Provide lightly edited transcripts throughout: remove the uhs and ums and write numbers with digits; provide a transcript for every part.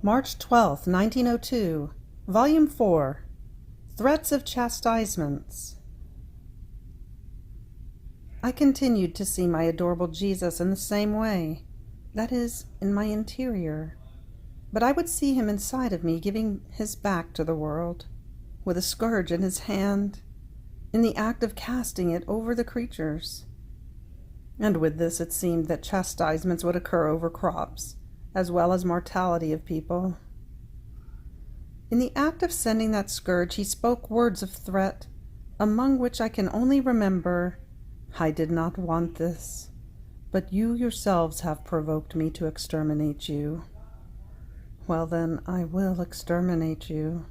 March 12, 1902, Volume 4, Threats of Chastisements. I continued to see my adorable Jesus in the same way, that is, in my interior. But I would see him inside of me giving his back to the world, with a scourge in his hand, in the act of casting it over the creatures. And with this it seemed that chastisements would occur over crops, as well as mortality of people. In the act of sending that scourge, he spoke words of threat, among which I can only remember, "I did not want this, but you yourselves have provoked me to exterminate you. Well then, I will exterminate you."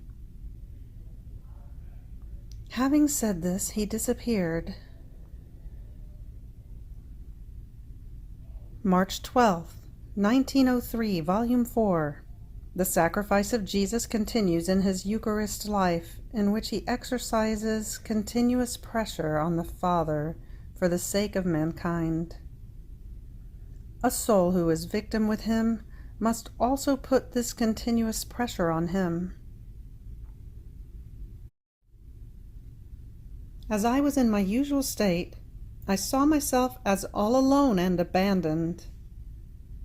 Having said this, he disappeared. March 12th, 1903, Volume 4. The sacrifice of Jesus continues in his Eucharist life, in which he exercises continuous pressure on the Father for the sake of mankind. A soul who is victim with him must also put this continuous pressure on him. As I was in my usual state, I saw myself as all alone and abandoned.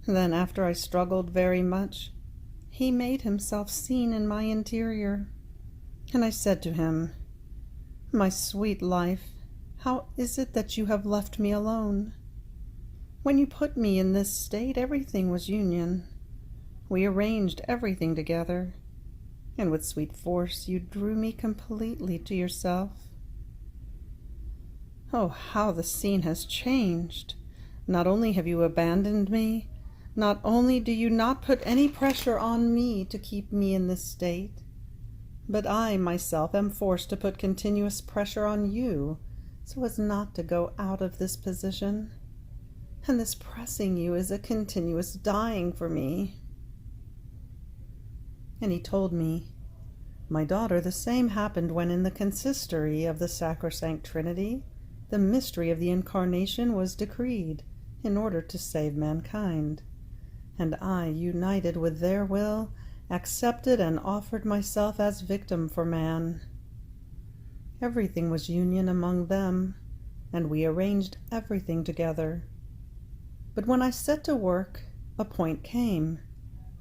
Then, after I struggled very much, he made himself seen in my interior, and I said to him, "My sweet life, how is it that you have left me alone? When you put me in this state, everything was union. We arranged everything together, and with sweet force you drew me completely to yourself. Oh, how the scene has changed! Not only have you abandoned me, not only do you not put any pressure on me to keep me in this state, but I myself am forced to put continuous pressure on you so as not to go out of this position. And this pressing you is a continuous dying for me." And he told me, "My daughter, the same happened when in the consistory of the Sacrosanct Trinity the mystery of the Incarnation was decreed in order to save mankind. And I, united with their will, accepted and offered myself as victim for man. Everything was union among them, and we arranged everything together. But when I set to work, a point came,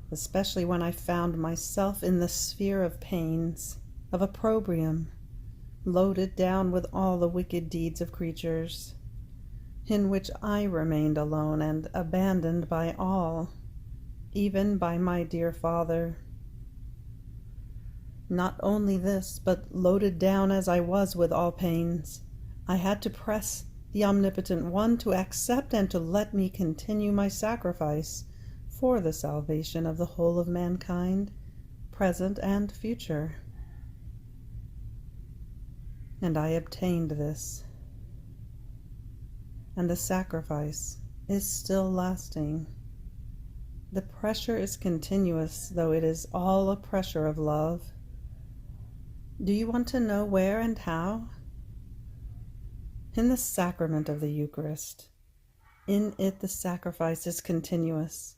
especially when I found myself in the sphere of pains, of opprobrium, loaded down with all the wicked deeds of creatures, in which I remained alone and abandoned by all, even by my dear Father. Not only this, but loaded down as I was with all pains, I had to press the Omnipotent One to accept and to let me continue my sacrifice for the salvation of the whole of mankind, present and future. And I obtained this. And the sacrifice is still lasting. The pressure is continuous, though it is all a pressure of love. Do you want to know where and how? In the sacrament of the Eucharist. In it the sacrifice is continuous.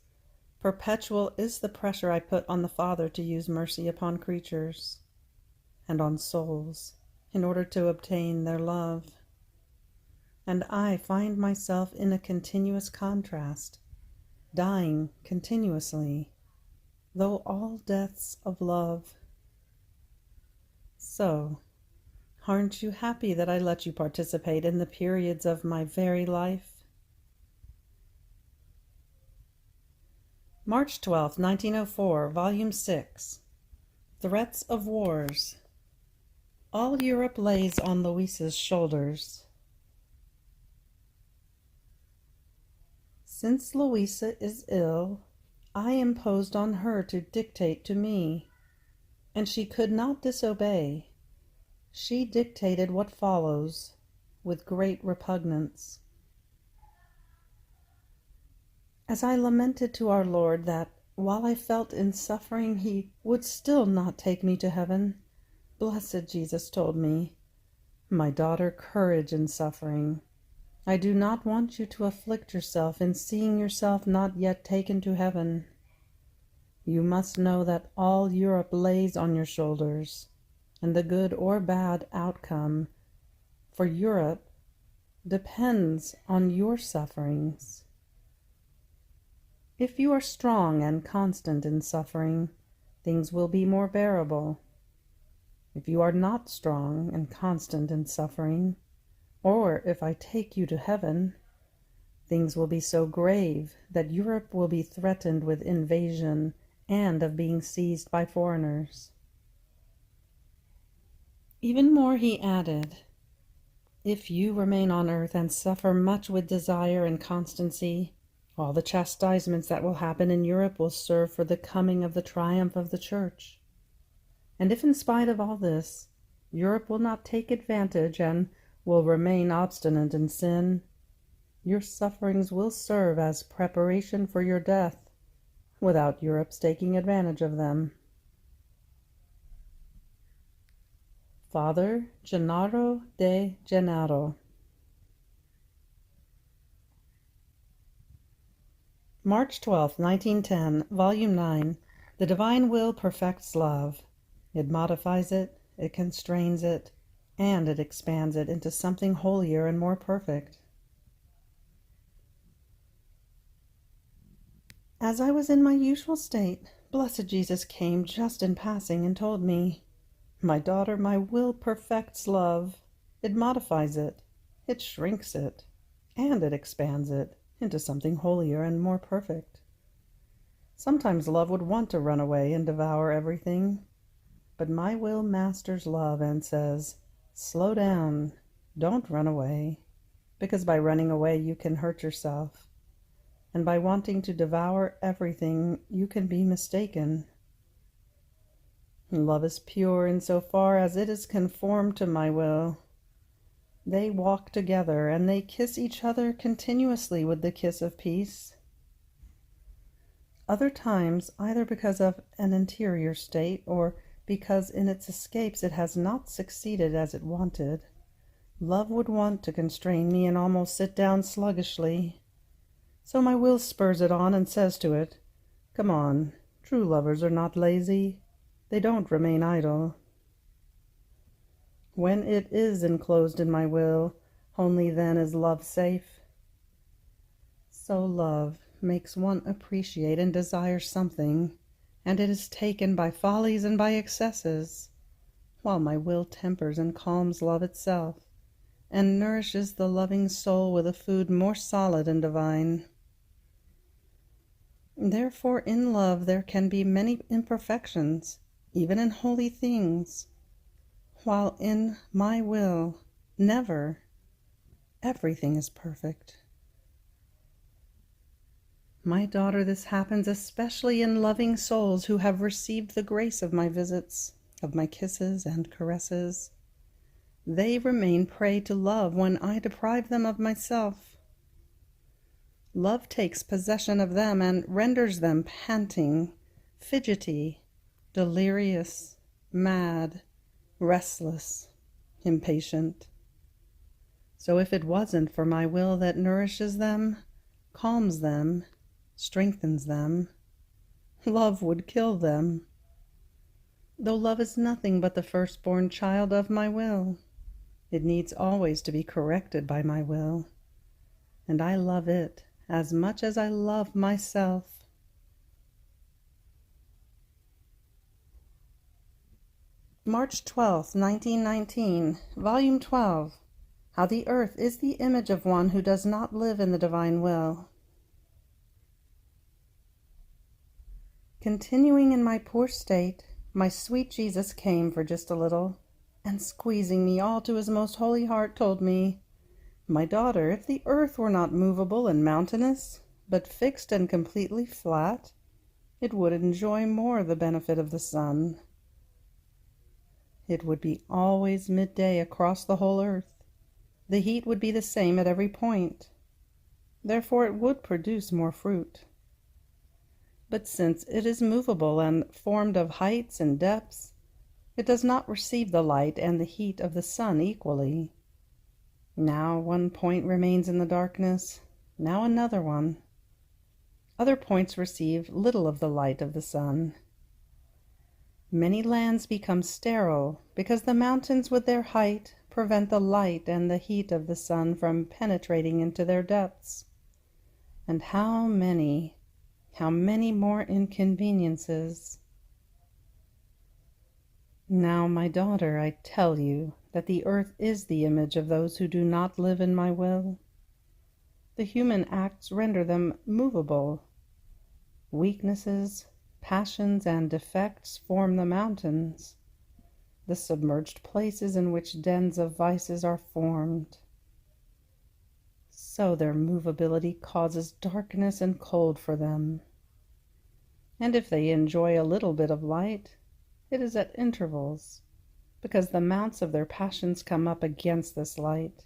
Perpetual is the pressure I put on the Father to use mercy upon creatures and on souls in order to obtain their love. And I find myself in a continuous contrast, dying continuously, though all deaths of love. So, aren't you happy that I let you participate in the periods of my very life? March 12, 1904, Volume 6. Threats of Wars. All Europe lays on Luisa's shoulders. Since Luisa is ill, I imposed on her to dictate to me, and she could not disobey. She dictated what follows with great repugnance. As I lamented to our Lord that, while I felt in suffering, he would still not take me to heaven, Blessed Jesus told me, "My daughter, courage in suffering. I do not want you to afflict yourself in seeing yourself not yet taken to heaven. You must know that all Europe lays on your shoulders, and the good or bad outcome for Europe depends on your sufferings. If you are strong and constant in suffering, things will be more bearable. If you are not strong and constant in suffering, or if I take you to heaven, things will be so grave that Europe will be threatened with invasion and of being seized by foreigners. Even more he added, if you remain on earth and suffer much with desire and constancy, all the chastisements that will happen in Europe will serve for the coming of the triumph of the Church. And if in spite of all this, Europe will not take advantage and will remain obstinate in sin, your sufferings will serve as preparation for your death, without Europe's taking advantage of them. Father Gennaro de Gennaro. March 12, 1910, Volume 9. The Divine Will perfects love. It modifies it, it constrains it, and it expands it into something holier and more perfect. As I was in my usual state, blessed Jesus came just in passing and told me, "My daughter, my will perfects love. It modifies it, it shrinks it, and it expands it into something holier and more perfect." Sometimes love would want to run away and devour everything, but my will masters love and says, "Slow down, don't run away, because by running away you can hurt yourself, and by wanting to devour everything you can be mistaken." Love is pure in so far as it is conformed to my will. They walk together, and they kiss each other continuously with the kiss of peace. Other times, either because of an interior state, or because in its escapes it has not succeeded as it wanted, love would want to constrain me and almost sit down sluggishly. So my will spurs it on and says to it, "Come on, true lovers are not lazy. They don't remain idle." When it is enclosed in my will, only then is love safe. So love makes one appreciate and desire something, and it is taken by follies and by excesses, while my will tempers and calms love itself, and nourishes the loving soul with a food more solid and divine. Therefore in love there can be many imperfections, even in holy things, while in my will, never. Everything is perfect. My daughter, this happens especially in loving souls who have received the grace of my visits, of my kisses and caresses. They remain prey to love when I deprive them of myself. Love takes possession of them and renders them panting, fidgety, delirious, mad, restless, impatient. So if it wasn't for my will that nourishes them, calms them, strengthens them, love would kill them. Though love is nothing but the firstborn child of my will, it needs always to be corrected by my will, and I love it as much as I love myself. March 12, 1919, Volume 12. How the Earth is the Image of One Who Does Not Live in the Divine Will. Continuing in my poor state, my sweet Jesus came for just a little, and squeezing me all to his most holy heart, told me, "My daughter, if the earth were not movable and mountainous, but fixed and completely flat, it would enjoy more the benefit of the sun. It would be always midday across the whole earth. The heat would be the same at every point. Therefore it would produce more fruit. But since it is movable and formed of heights and depths, it does not receive the light and the heat of the sun equally. Now one point remains in the darkness, now another one. Other points receive little of the light of the sun. Many lands become sterile because the mountains with their height prevent the light and the heat of the sun from penetrating into their depths. And how many more inconveniences! Now, my daughter, I tell you that the earth is the image of those who do not live in my will. The human acts render them movable. Weaknesses, passions, and defects form the mountains, the submerged places in which dens of vices are formed. So their movability causes darkness and cold for them. And if they enjoy a little bit of light, it is at intervals, because the mounts of their passions come up against this light.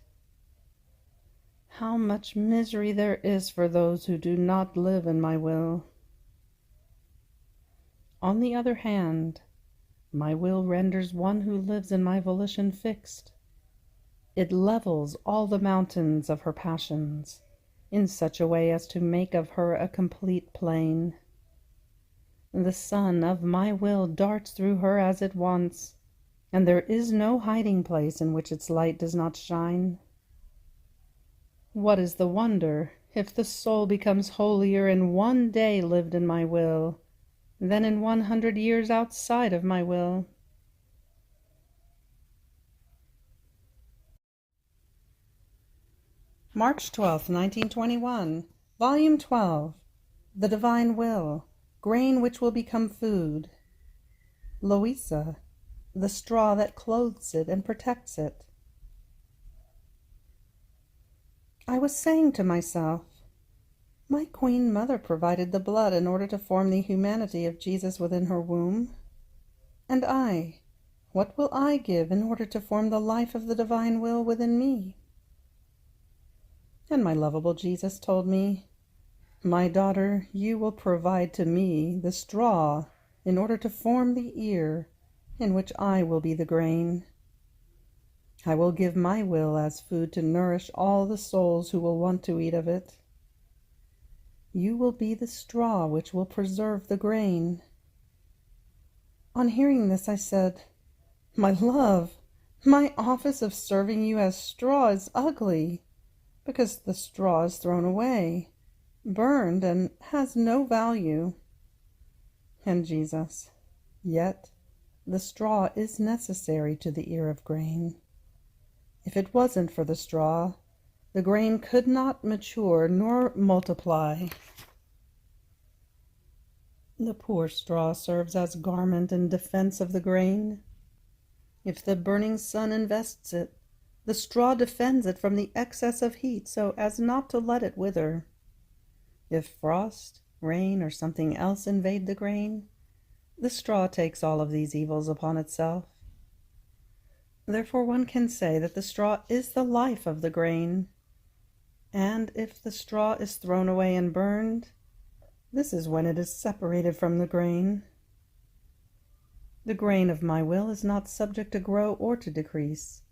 How much misery there is for those who do not live in my will! On the other hand, my will renders one who lives in my volition fixed. It levels all the mountains of her passions in such a way as to make of her a complete plain. The sun of my will darts through her as it wants, and there is no hiding place in which its light does not shine. What is the wonder if the soul becomes holier in one day lived in my will than in 100 years outside of my will? March 12th, 1921, Volume 12, The Divine Will, Grain which will become food. Luisa, the straw that clothes it and protects it. I was saying to myself, my Queen Mother provided the blood in order to form the humanity of Jesus within her womb. And I, what will I give in order to form the life of the divine will within me? And my lovable Jesus told me, my daughter, you will provide to me the straw in order to form the ear in which I will be the grain. I will give my will as food to nourish all the souls who will want to eat of it. You will be the straw which will preserve the grain. On hearing this, I said, my love, my office of serving you as straw is ugly, because the straw is thrown away, burned, and has no value. And Jesus, yet the straw is necessary to the ear of grain. If it wasn't for the straw, the grain could not mature nor multiply. The poor straw serves as garment in defense of the grain. If the burning sun invests it, the straw defends it from the excess of heat so as not to let it wither. If frost, rain, or something else invade the grain, the straw takes all of these evils upon itself. Therefore one can say that the straw is the life of the grain. And if the straw is thrown away and burned, this is when it is separated from the grain. The grain of my will is not subject to grow or to decrease.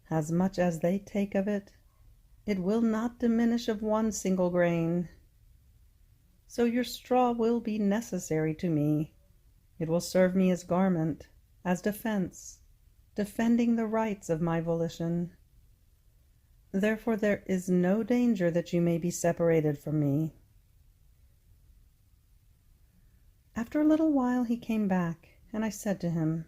As much as they take of it, it will not diminish of one single grain. So your straw will be necessary to me. It will serve me as garment, as defense, defending the rights of my volition. Therefore there is no danger that you may be separated from me. After a little while he came back, and I said to him,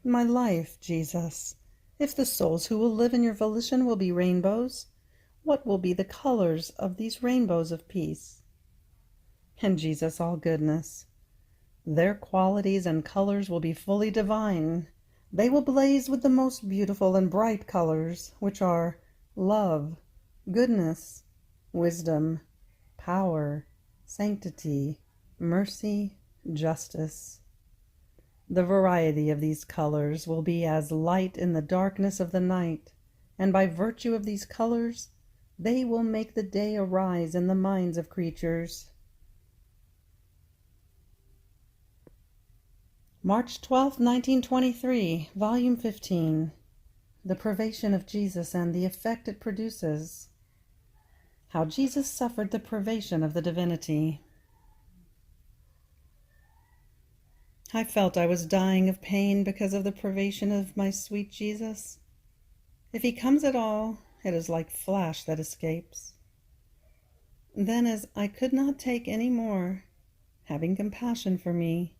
my life, Jesus, if the souls who will live in your volition will be rainbows, what will be the colors of these rainbows of peace? And Jesus, all goodness, their qualities and colors will be fully divine. They will blaze with the most beautiful and bright colors, which are love, goodness, wisdom, power, sanctity, mercy, justice. The variety of these colors will be as light in the darkness of the night, and by virtue of these colors, they will make the day arise in the minds of creatures. March 12, 1923, Volume 15, The Privation of Jesus and the Effect it Produces. How Jesus suffered the privation of the divinity. I felt I was dying of pain because of the privation of my sweet Jesus. If he comes at all, it is like flash that escapes. Then, as I could not take any more, having compassion for me,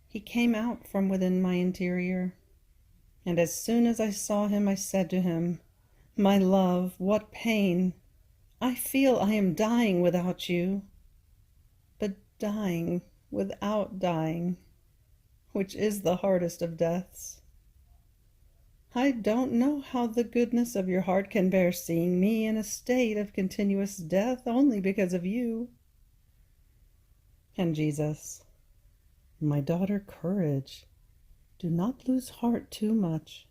he came out from within my interior. And as soon as I saw him, I said to him, "My love, what pain! I feel I am dying without you." But dying without dying, which is the hardest of deaths. I don't know how the goodness of your heart can bear seeing me in a state of continuous death only because of you. And Jesus, "My daughter, courage. Do not lose heart too much.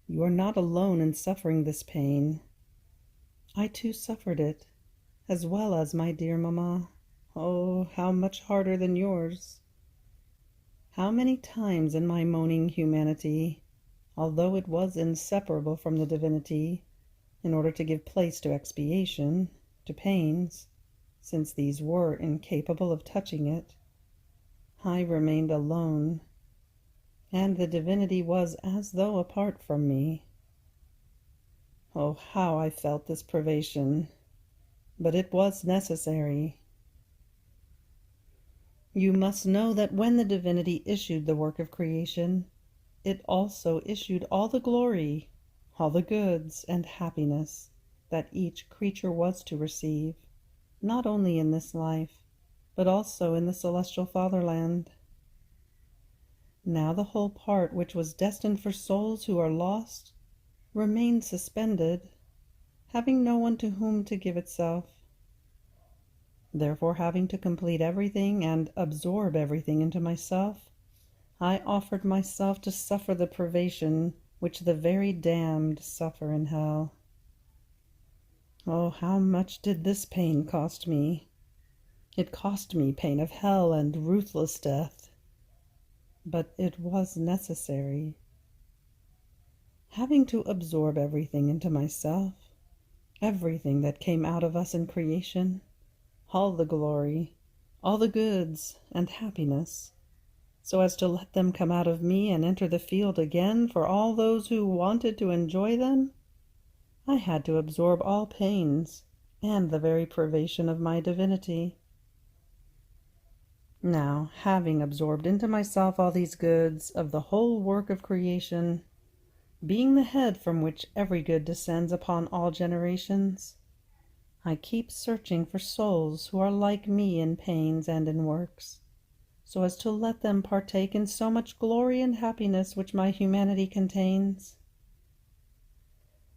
You are not alone in suffering this pain. I too suffered it, as well as my dear mamma. Oh, how much harder than yours. How many times in my moaning humanity, although it was inseparable from the divinity, in order to give place to expiation, to pains, since these were incapable of touching it, I remained alone, and the divinity was as though apart from me. Oh, how I felt this privation, but it was necessary. You must know that when the divinity issued the work of creation, it also issued all the glory, all the goods and happiness that each creature was to receive, not only in this life, but also in the celestial fatherland. Now the whole part which was destined for souls who are lost remained suspended, having no one to whom to give itself. Therefore, having to complete everything and absorb everything into myself, I offered myself to suffer the privation which the very damned suffer in hell. Oh, how much did this pain cost me! It cost me pain of hell and ruthless death. But it was necessary. Having to absorb everything into myself, everything that came out of us in creation, all the glory, all the goods and happiness, so as to let them come out of me and enter the field again for all those who wanted to enjoy them, I had to absorb all pains and the very privation of my divinity. Now, having absorbed into myself all these goods of the whole work of creation, being the head from which every good descends upon all generations, I keep searching for souls who are like me in pains and in works, so as to let them partake in so much glory and happiness which my humanity contains.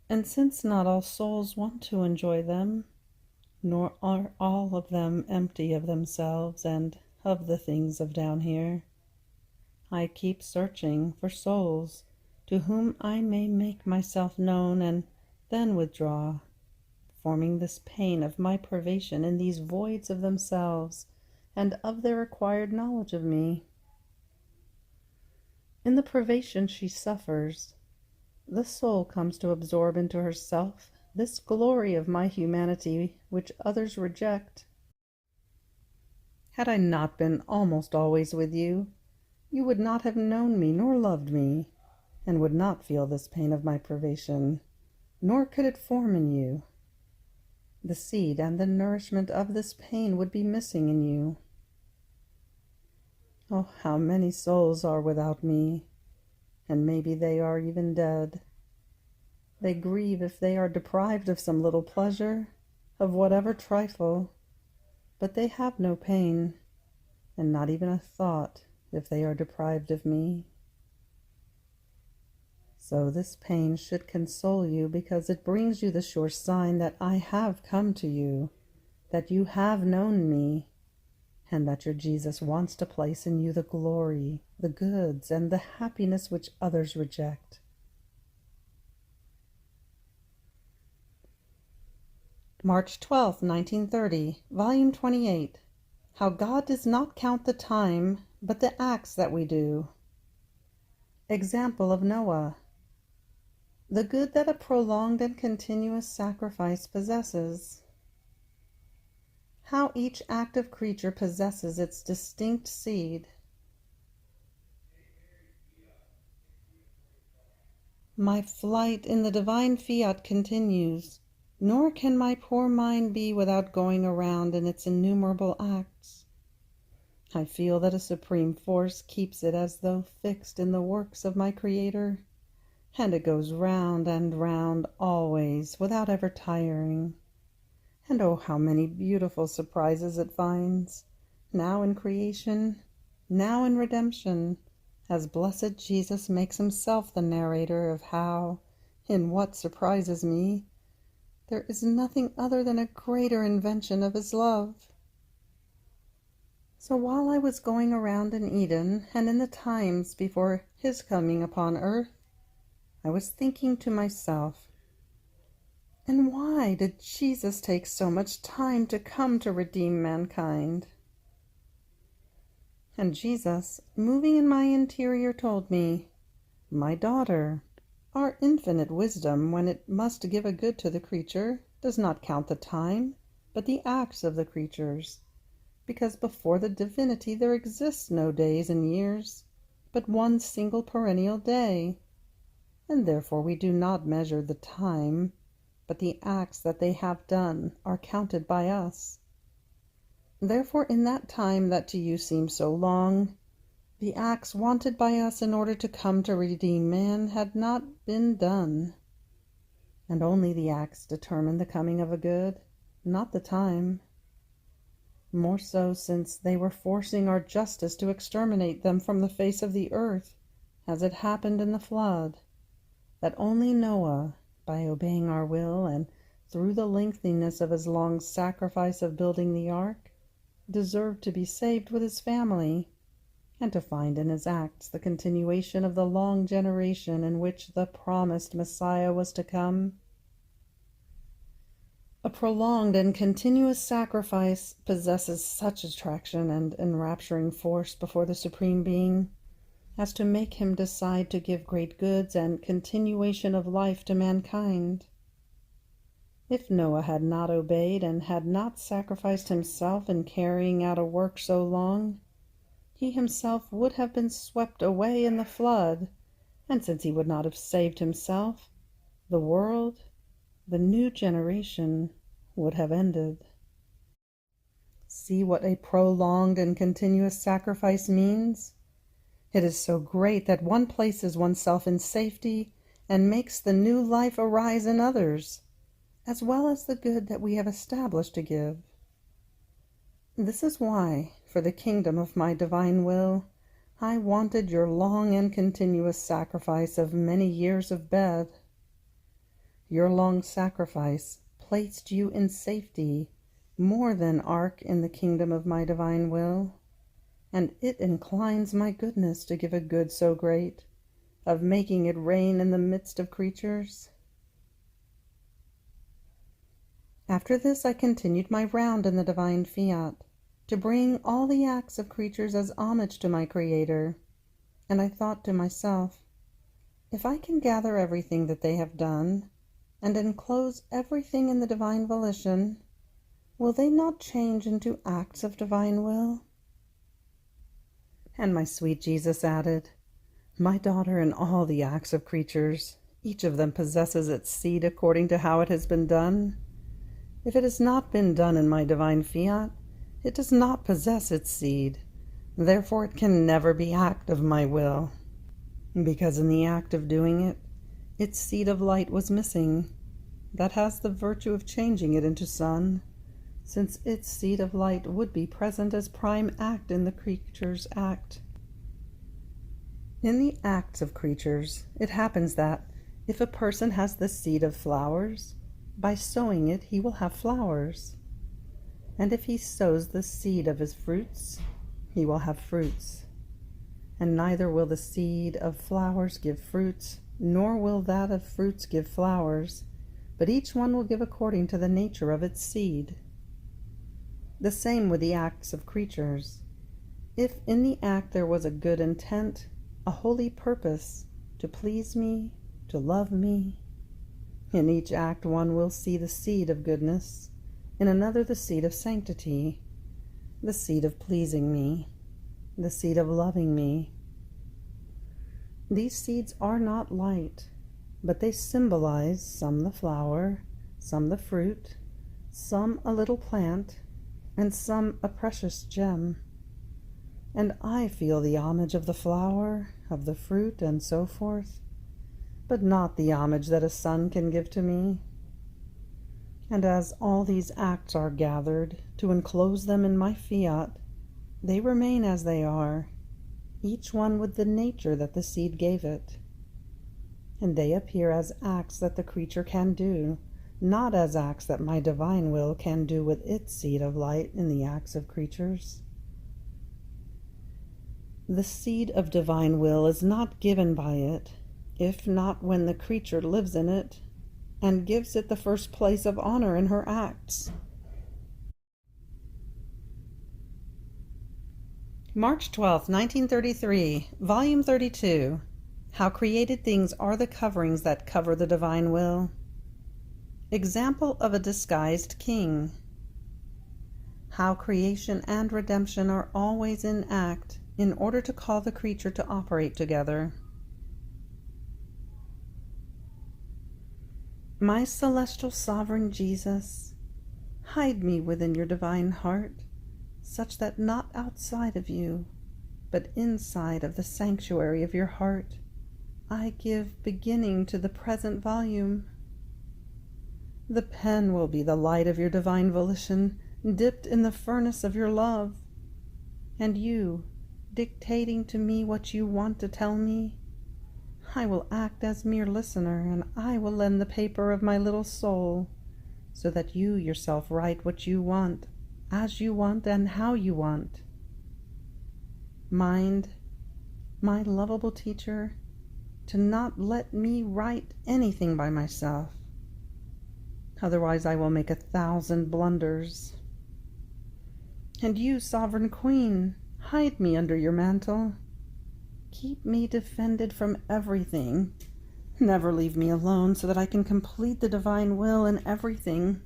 And since not all souls want to enjoy them, nor are all of them empty of themselves and of the things of down here, I keep searching for souls to whom I may make myself known and then withdraw, forming this pain of my privation in these voids of themselves and of their acquired knowledge of me. In the privation she suffers, the soul comes to absorb into herself this glory of my humanity which others reject. Had I not been almost always with you, you would not have known me nor loved me, and would not feel this pain of my privation, nor could it form in you. The seed and the nourishment of this pain would be missing in you. Oh, how many souls are without me, and maybe they are even dead. They grieve if they are deprived of some little pleasure, of whatever trifle, but they have no pain, and not even a thought if they are deprived of me. So this pain should console you, because it brings you the sure sign that I have come to you, that you have known me, and that your Jesus wants to place in you the glory, the goods, and the happiness which others reject. March 12, 1930, Volume 28. How God does not count the time, but the acts that we do. Example of Noah. The good that a prolonged and continuous sacrifice possesses. how each active creature possesses its distinct seed. My flight in the divine fiat continues, nor can my poor mind be without going around in its innumerable acts. I feel that a supreme force keeps it as though fixed in the works of my Creator, and it goes round and round always, without ever tiring. And oh, how many beautiful surprises it finds, now in creation, now in redemption, as blessed Jesus makes himself the narrator of how, in what surprises me, there is nothing other than a greater invention of his love. So while I was going around in Eden and in the times before his coming upon earth, I was thinking to myself, and why did Jesus take so much time to come to redeem mankind? And Jesus, moving in my interior, told me, "My daughter, our infinite wisdom, when it must give a good to the creature, does not count the time, but the acts of the creatures, because before the divinity there exists no days and years, but one single perennial day, and therefore we do not measure the time, but the acts that they have done are counted by us. Therefore, in that time that to you seems so long, the acts wanted by us in order to come to redeem man had not been done. And only the acts determine the coming of a good, not the time. More so since they were forcing our justice to exterminate them from the face of the earth, as it happened in the flood, that only Noah, by obeying our will and through the lengthiness of his long sacrifice of building the ark, deserved to be saved with his family, and to find in his acts the continuation of the long generation in which the promised Messiah was to come. A prolonged and continuous sacrifice possesses such attraction and enrapturing force before the Supreme Being as to make him decide to give great goods and continuation of life to mankind. If Noah had not obeyed and had not sacrificed himself in carrying out a work so long, he himself would have been swept away in the flood, and since he would not have saved himself, the world, the new generation, would have ended. See what a prolonged and continuous sacrifice means? It is so great that one places oneself in safety and makes the new life arise in others, as well as the good that we have established to give. This is why, for the kingdom of my divine will, I wanted your long and continuous sacrifice of many years of bed. Your long sacrifice placed you in safety, more than ark in the kingdom of my divine will, and it inclines my goodness to give a good so great, of making it reign in the midst of creatures. After this I continued my round in the divine fiat, to bring all the acts of creatures as homage to my Creator, and I thought to myself, if I can gather everything that they have done, and enclose everything in the divine volition, will they not change into acts of divine will? And my sweet Jesus added, "My daughter, in all the acts of creatures, each of them possesses its seed according to how it has been done. If it has not been done in my divine fiat, it does not possess its seed. Therefore it can never be act of my will, because in the act of doing it, its seed of light was missing, that has the virtue of changing it into sun, since its seed of light would be present as prime act in the creature's act. In the acts of creatures, it happens that, if a person has the seed of flowers, by sowing it he will have flowers. And if he sows the seed of his fruits, he will have fruits. And neither will the seed of flowers give fruits, nor will that of fruits give flowers, but each one will give according to the nature of its seed. The same with the acts of creatures. If in the act there was a good intent, a holy purpose, to please me, to love me, in each act one will see the seed of goodness, in another the seed of sanctity, the seed of pleasing me, the seed of loving me. These seeds are not light, but they symbolize some the flower, some the fruit, some a little plant, and some a precious gem. And I feel the homage of the flower, of the fruit, and so forth, but not the homage that a son can give to me. And as all these acts are gathered to enclose them in my fiat, they remain as they are, each one with the nature that the seed gave it. And they appear as acts that the creature can do, not as acts that my divine will can do with its seed of light in the acts of creatures. The seed of divine will is not given by it, if not when the creature lives in it, and gives it the first place of honor in her acts. March 12, 1933, Volume 32. How created things are the coverings that cover the divine will. Example of a disguised king. How creation and redemption are always in act in order to call the creature to operate together. My celestial sovereign Jesus, hide me within your divine heart, such that not outside of you, but inside of the sanctuary of your heart, I give beginning to the present volume. The pen will be the light of your divine volition, dipped in the furnace of your love, and you, dictating to me what you want to tell me, I will act as mere listener, and I will lend the paper of my little soul, so that you yourself write what you want, as you want, and how you want. Mind, my lovable teacher, to not let me write anything by myself. Otherwise I will make 1,000 blunders. And you, sovereign queen, hide me under your mantle. Keep me defended from everything. Never leave me alone, so that I can complete the divine will in everything.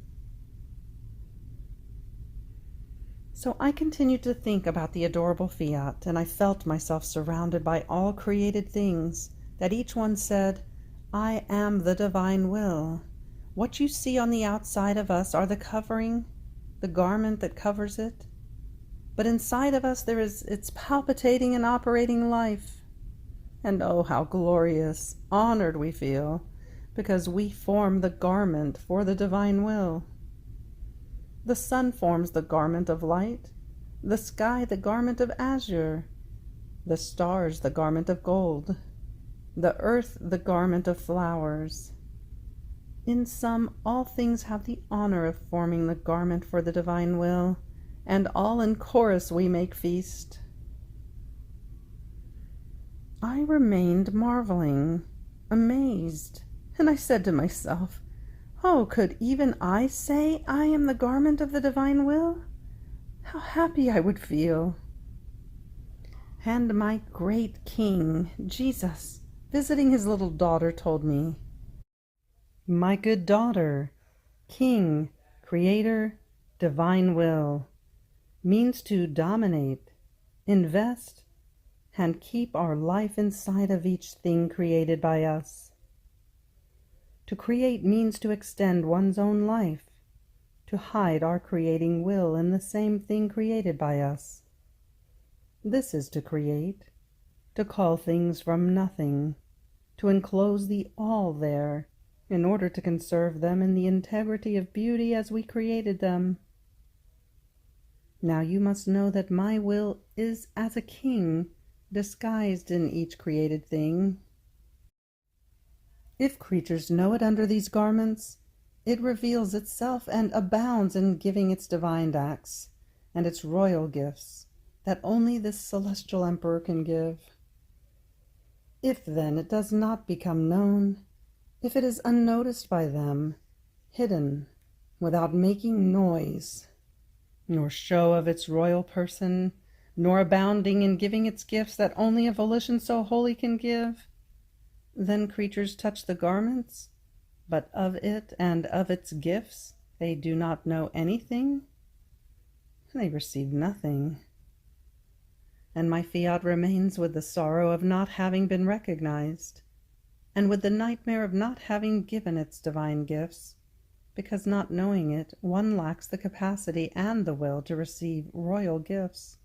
So I continued to think about the adorable Fiat, and I felt myself surrounded by all created things, that each one said, I am the divine will. What you see on the outside of us are the covering, the garment that covers it. But inside of us there is its palpitating and operating life. And oh, how glorious, honored we feel, because we form the garment for the divine will. The sun forms the garment of light, the sky the garment of azure, the stars the garment of gold, the earth the garment of flowers. In sum, all things have the honor of forming the garment for the divine will, and all in chorus we make feast. I remained marveling, amazed, and I said to myself, oh, could even I say I am the garment of the divine will? How happy I would feel. And my great King, Jesus, visiting his little daughter, told me, my good daughter, King, Creator, divine will, means to dominate, invest, and keep our life inside of each thing created by us. To create means to extend one's own life, to hide our creating will in the same thing created by us. This is to create, to call things from nothing, to enclose the all there, in order to conserve them in the integrity of beauty as we created them. Now you must know that my will is as a king, disguised in each created thing. If creatures know it under these garments, it reveals itself and abounds in giving its divine acts and its royal gifts that only this celestial emperor can give. If then it does not become known, if it is unnoticed by them, hidden, without making noise, nor show of its royal person, nor abounding in giving its gifts that only a volition so holy can give, then creatures touch the garments, but of it and of its gifts They do not know anything, they receive nothing. And my fiat remains with the sorrow of not having been recognized, and with the nightmare of not having given its divine gifts, because not knowing it, one lacks the capacity and the will to receive royal gifts.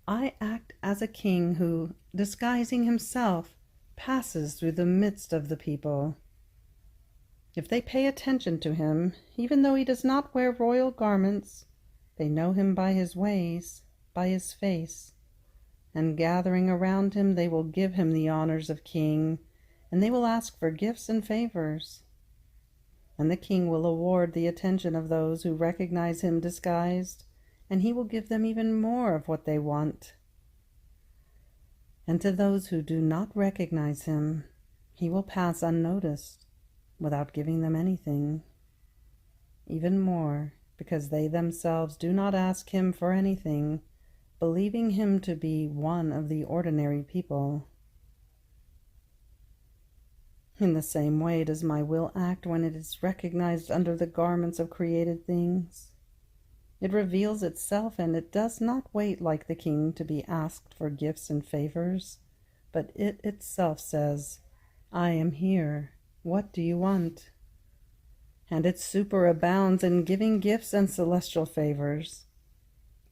I act as a king who, disguising himself, passes through the midst of the people. If they pay attention to him, even though he does not wear royal garments, they know him by his ways, by his face, and gathering around him they will give him the honors of king, and they will ask for gifts and favors. And the king will award the attention of those who recognize him disguised, and he will give them even more of what they want. And to those who do not recognize him, he will pass unnoticed, without giving them anything. Even more, because they themselves do not ask him for anything, believing him to be one of the ordinary people. In the same way does my will act when it is recognized under the garments of created things. It reveals itself, and it does not wait like the king to be asked for gifts and favors, but it itself says, "I am here. What do you want?" And it superabounds in giving gifts and celestial favors.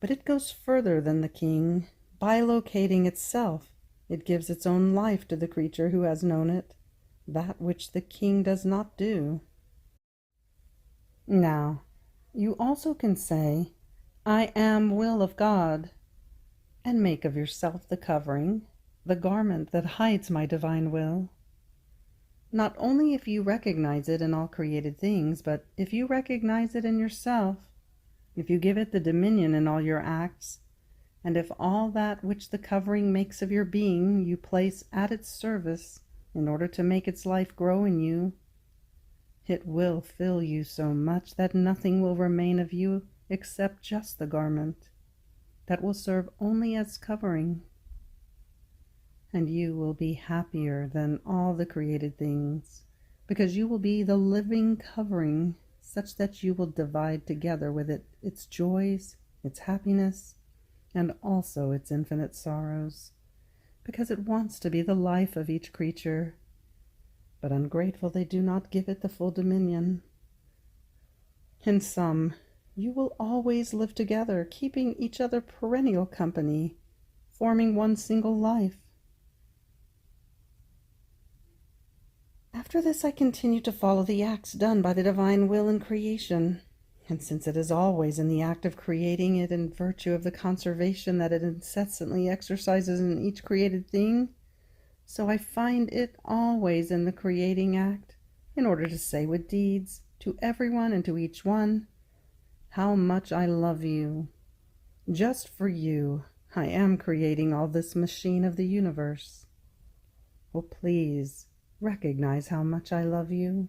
But it goes further than the king. By locating itself, it gives its own life to the creature who has known it, that which the king does not do. Now, you also can say, "I am will of God," and make of yourself the covering, the garment that hides my divine will. Not only if you recognize it in all created things, but if you recognize it in yourself, if you give it the dominion in all your acts, and if all that which the covering makes of your being you place at its service in order to make its life grow in you, it will fill you so much that nothing will remain of you except just the garment that will serve only as covering. And you will be happier than all the created things, because you will be the living covering, such that you will divide together with it its joys, its happiness, and also its infinite sorrows, because it wants to be the life of each creature. But ungrateful, they do not give it the full dominion. In sum, you will always live together, keeping each other perennial company, forming one single life. After this I continue to follow the acts done by the divine will in creation, and since it is always in the act of creating it in virtue of the conservation that it incessantly exercises in each created thing, so I find it always in the creating act, in order to say with deeds, to everyone and to each one, how much I love you. Just for you, I am creating all this machine of the universe. Oh, please, recognize how much I love you.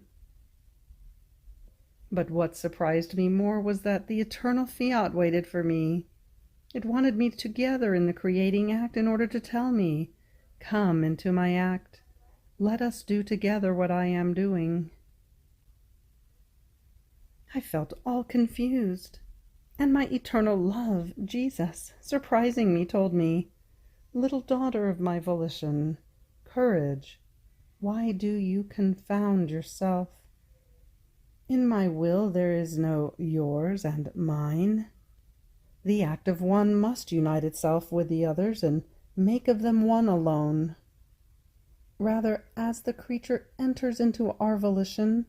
But what surprised me more was that the eternal Fiat waited for me. It wanted me together in the creating act in order to tell me, "Come into my act. Let us do together what I am doing." I felt all confused, and my eternal love, Jesus, surprising me, told me, "Little daughter of my volition, courage. Why do you confound yourself? In my will there is no yours and mine. The act of one must unite itself with the others and make of them one alone. Rather, as the creature enters into our volition,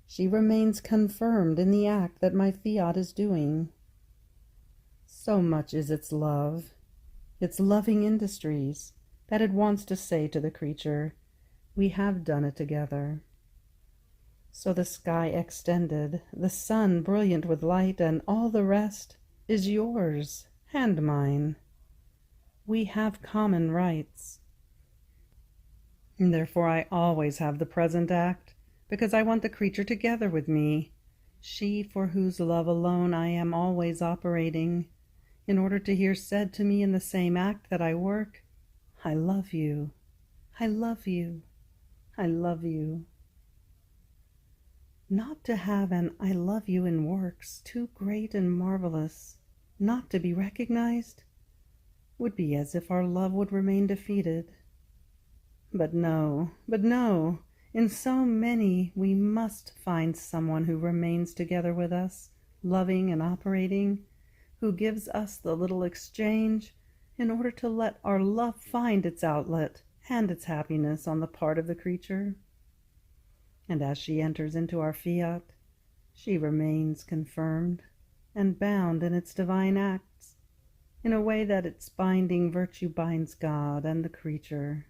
she remains confirmed in the act that my Fiat is doing. So much is its love, its loving industries, that it wants to say to the creature, 'We have done it together.' So the sky extended, the sun brilliant with light, and all the rest is yours and mine. We have common rights. Therefore I always have the present act, because I want the creature together with me, she for whose love alone I am always operating, in order to hear said to me in the same act that I work, 'I love you, I love you, I love you.' Not to have an I love you in works too great and marvelous, not to be recognized, would be as if our love would remain defeated. But no, in so many we must find someone who remains together with us, loving and operating, who gives us the little exchange in order to let our love find its outlet and its happiness on the part of the creature. And as she enters into our fiat, she remains confirmed and bound in its divine acts, in a way that its binding virtue binds God and the creature.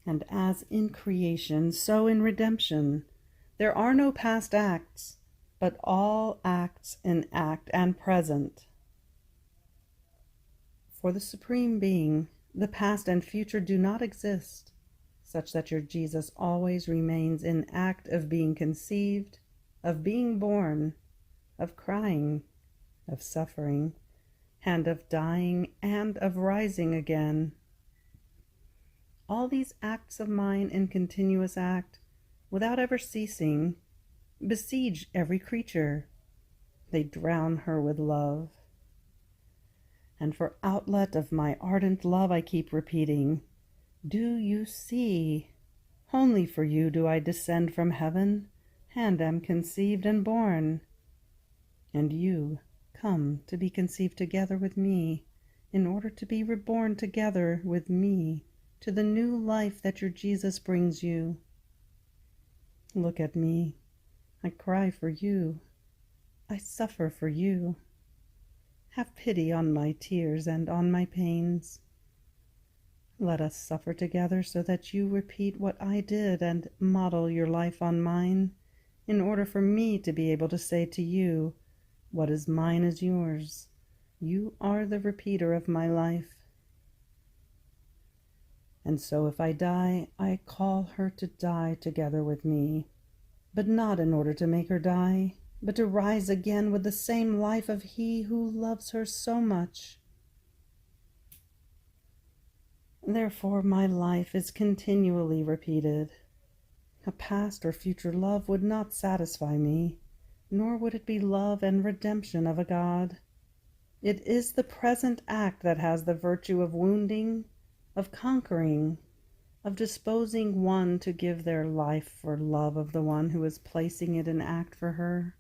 And as in creation, so in redemption, there are no past acts, but all acts in act and present. For the Supreme Being, the past and future do not exist, such that your Jesus always remains in act of being conceived, of being born, of crying, of suffering, and of dying, and of rising again. All these acts of mine in continuous act, without ever ceasing, besiege every creature. They drown her with love. And for outlet of my ardent love I keep repeating, do you see? Only for you do I descend from heaven, and am conceived and born. And you come to be conceived together with me, in order to be reborn together with me to the new life that your Jesus brings you. Look at me. I cry for you. I suffer for you. Have pity on my tears and on my pains. Let us suffer together so that you repeat what I did and model your life on mine, in order for me to be able to say to you, what is mine is yours. You are the repeater of my life. And so if I die, I call her to die together with me, but not in order to make her die, but to rise again with the same life of he who loves her so much. Therefore my life is continually repeated. A past or future love would not satisfy me, nor would it be love and redemption of a God. It is the present act that has the virtue of wounding, of conquering, of disposing one to give their life for love of the one who is placing it in act for her.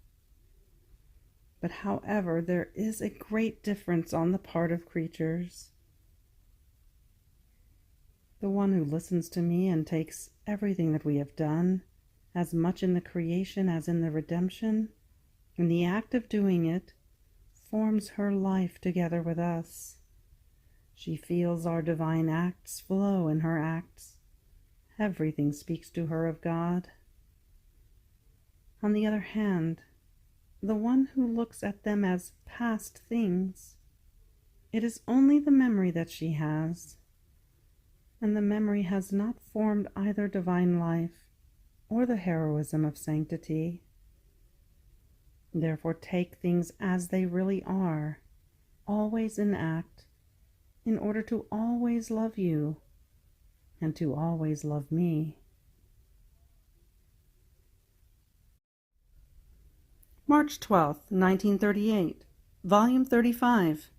But however, there is a great difference on the part of creatures. The one who listens to me and takes everything that we have done, as much in the creation as in the redemption, in the act of doing it, forms her life together with us. She feels our divine acts flow in her acts. Everything speaks to her of God. On the other hand, the one who looks at them as past things, it is only the memory that she has, and the memory has not formed either divine life or the heroism of sanctity. Therefore take things as they really are, always in act, in order to always love you and to always love me. March 12th, 1938, Volume 35.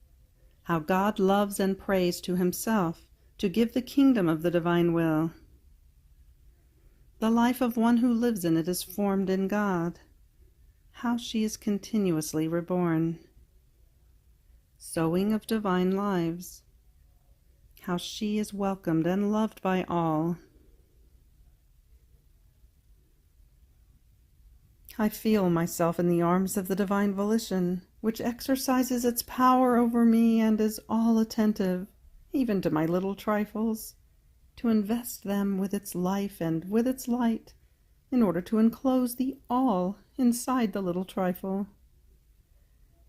How God loves and prays to himself to give the kingdom of the divine will. The life of one who lives in it is formed in God. How she is continuously reborn. Sowing of divine lives. How she is welcomed and loved by all. I feel myself in the arms of the divine volition, which exercises its power over me and is all attentive, even to my little trifles, to invest them with its life and with its light, in order to enclose the all inside the little trifle.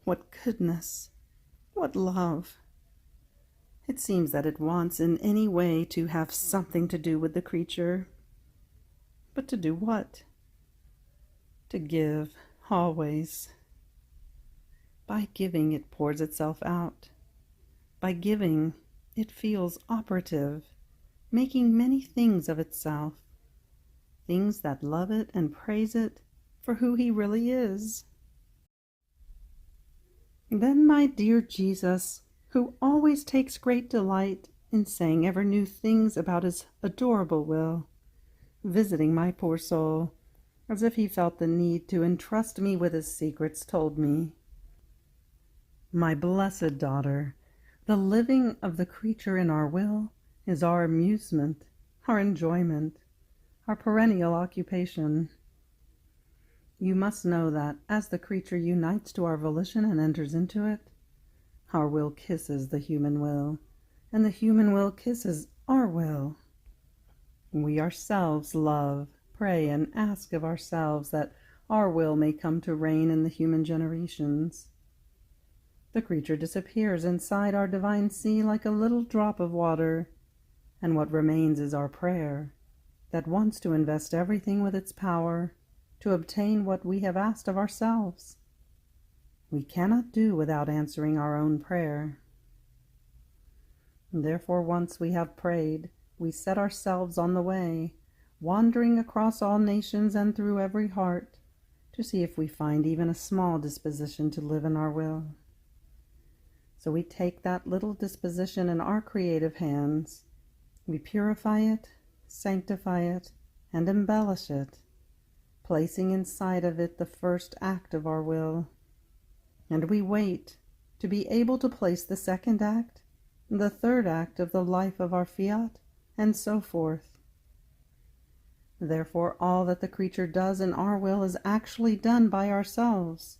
What goodness! What love! It seems that it wants in any way to have something to do with the creature. But to do what? To give, always. By giving, it pours itself out. By giving, it feels operative, making many things of itself. things that love it and praise it for who he really is. Then my dear Jesus, who always takes great delight in saying ever new things about his adorable will, visiting my poor soul, as if he felt the need to entrust me with his secrets, told me, "My blessed daughter, the living of the creature in our will is our amusement, our enjoyment, our perennial occupation. You must know that as the creature unites to our volition and enters into it, our will kisses the human will, and the human will kisses our will. We ourselves love, pray, and ask of ourselves that our will may come to reign in the human generations. The creature disappears inside our divine sea like a little drop of water, and what remains is our prayer, that wants to invest everything with its power to obtain what we have asked of ourselves. We cannot do without answering our own prayer. Therefore, once we have prayed, we set ourselves on the way, wandering across all nations and through every heart, to see if we find even a small disposition to live in our will. So we take that little disposition in our creative hands. We purify it, sanctify it, and embellish it, placing inside of it the first act of our will. And we wait to be able to place the second act, the third act of the life of our Fiat, and so forth. Therefore, all that the creature does in our will is actually done by ourselves.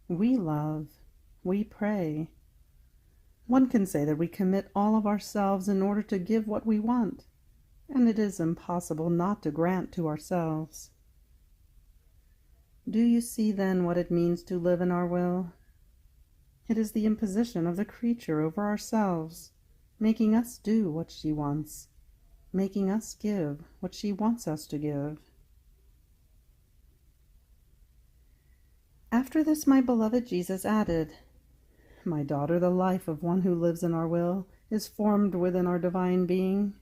We love, we pray. One can say that we commit all of ourselves in order to give what we want, and it is impossible not to grant to ourselves. Do you see then what it means to live in our will? It is the imposition of the creature over ourselves, making us do what she wants, making us give what she wants us to give. After this, my beloved Jesus added, "My daughter, the life of one who lives in our will is formed within our divine being.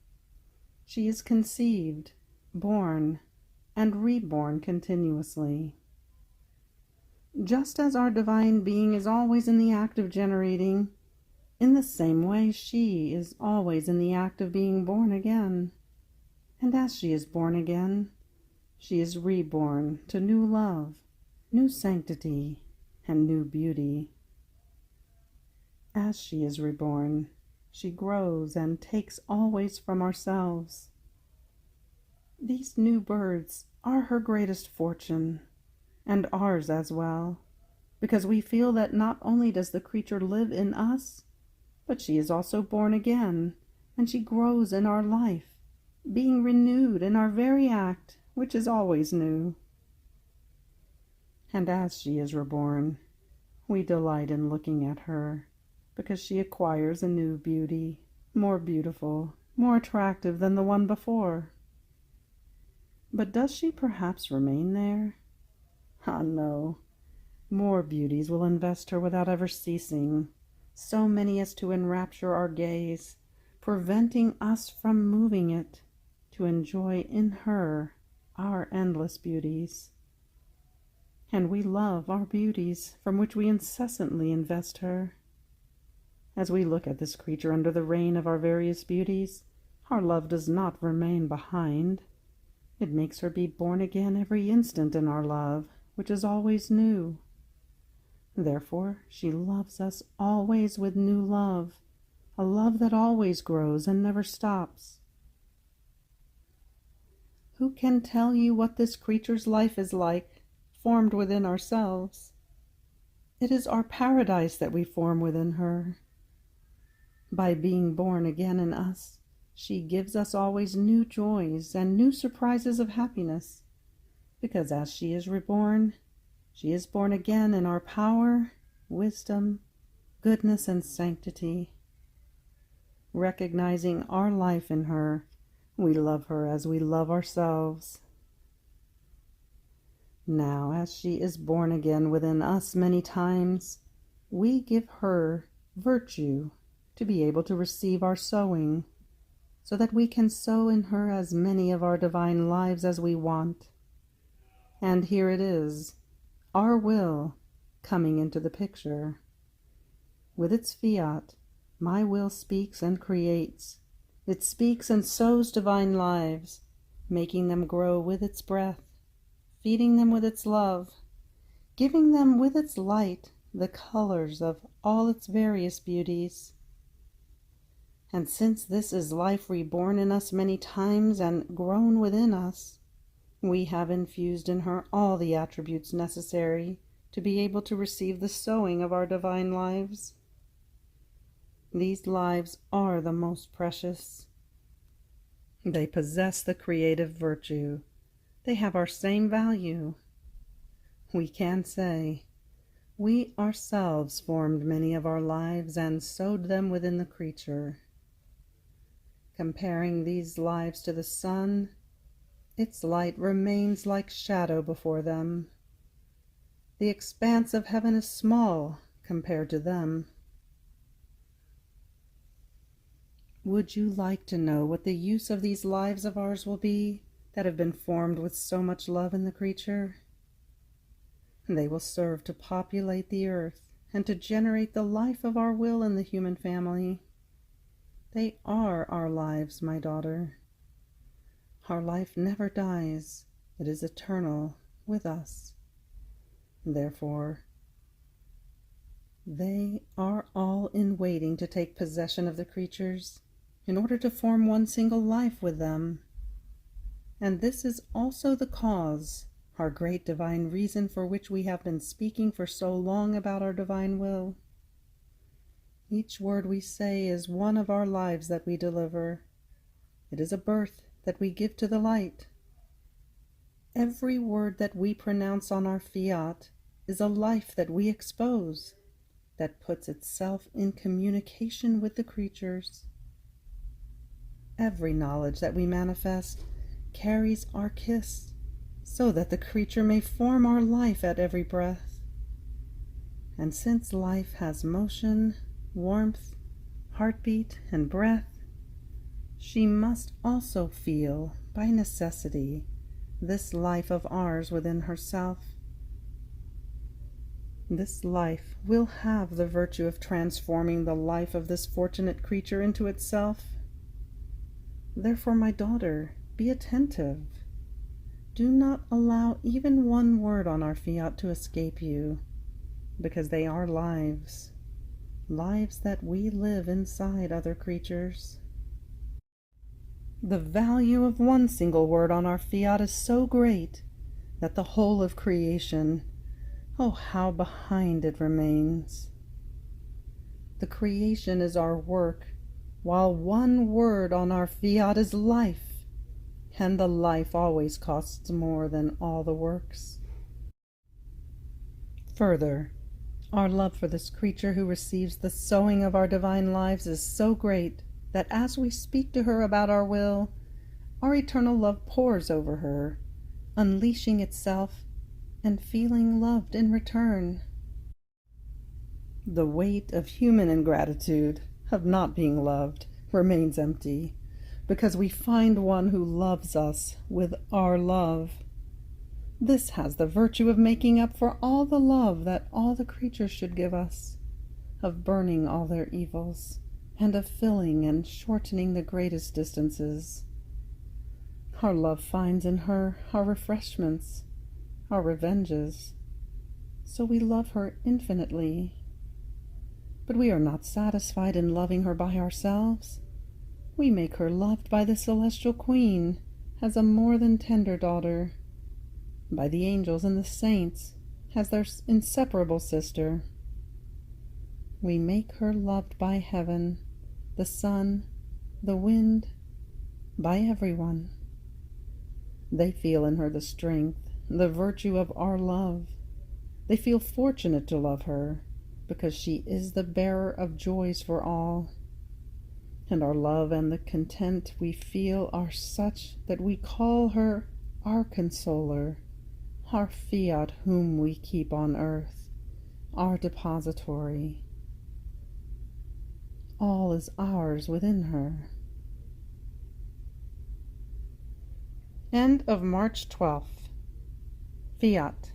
She is conceived, born, and reborn continuously. Just as our divine being is always in the act of generating, in the same way she is always in the act of being born again. And as she is born again, she is reborn to new love, new sanctity, and new beauty. As she is reborn, she grows and takes always from ourselves. These new births are her greatest fortune, and ours as well, because we feel that not only does the creature live in us, but she is also born again, and she grows in our life, being renewed in our very act, which is always new. And as she is reborn, we delight in looking at her, because she acquires a new beauty, more beautiful, more attractive than the one before. But does she perhaps remain there? Ah, no. More beauties will invest her without ever ceasing, so many as to enrapture our gaze, preventing us from moving it, to enjoy in her our endless beauties. And we love our beauties, from which we incessantly invest her. As we look at this creature under the reign of our various beauties, our love does not remain behind. It makes her be born again every instant in our love, which is always new. Therefore, she loves us always with new love, a love that always grows and never stops. Who can tell you what this creature's life is like, formed within ourselves? It is our paradise that we form within her. By being born again in us, she gives us always new joys and new surprises of happiness, because as she is reborn, she is born again in our power, wisdom, goodness, and sanctity. Recognizing our life in her, we love her as we love ourselves. Now, as she is born again within us many times, we give her virtue to be able to receive our sowing. so that we can sow in her as many of our divine lives as we want. And here it is, our will, coming into the picture. With its fiat, my will speaks and creates. It speaks and sows divine lives, making them grow with its breath, feeding them with its love, giving them with its light the colors of all its various beauties. And since this is life reborn in us many times and grown within us, we have infused in her all the attributes necessary to be able to receive the sowing of our divine lives. These lives are the most precious. They possess the creative virtue. They have our same value. We can say, we ourselves formed many of our lives and sowed them within the creature. Comparing these lives to the sun, its light remains like shadow before them. The expanse of heaven is small compared to them. Would you like to know what the use of these lives of ours will be that have been formed with so much love in the creature? They will serve to populate the earth and to generate the life of our will in the human family. They are our lives, my daughter. Our life never dies. It is eternal with us. Therefore, they are all in waiting to take possession of the creatures in order to form one single life with them. And this is also the cause, our great divine reason for which we have been speaking for so long about our divine will. Each word we say is one of our lives that we deliver. It is a birth that we give to the light. Every word that we pronounce on our fiat is a life that we expose, that puts itself in communication with the creatures. Every knowledge that we manifest carries our kiss, so that the creature may form our life at every breath. And since life has motion, warmth, heartbeat, and breath, she must also feel, by necessity, this life of ours within herself. This life will have the virtue of transforming the life of this fortunate creature into itself. Therefore, my daughter, be attentive. Do not allow even one word on our fiat to escape you, because they are lives, lives that we live inside other creatures. The value of one single word on our fiat is so great that the whole of creation, oh, how behind it remains. The creation is our work, while one word on our fiat is life, and the life always costs more than all the works. Further, our love for this creature who receives the sowing of our divine lives is so great that as we speak to her about our will, our eternal love pours over her, unleashing itself and feeling loved in return. The weight of human ingratitude, of not being loved, remains empty, because we find one who loves us with our love. This has the virtue of making up for all the love that all the creatures should give us, of burning all their evils, and of filling and shortening the greatest distances. Our love finds in her our refreshments, our revenges, so we love her infinitely. But we are not satisfied in loving her by ourselves. We make her loved by the celestial Queen as a more than tender daughter, by the angels and the saints as their inseparable sister. We make her loved by heaven, the sun, the wind, by everyone. They feel in her the strength, the virtue of our love. They feel fortunate to love her, because she is the bearer of joys for all. And our love and the content we feel are such that we call her our consoler, our fiat whom we keep on earth, our depository. All is ours within her. End of March 12th. Fiat.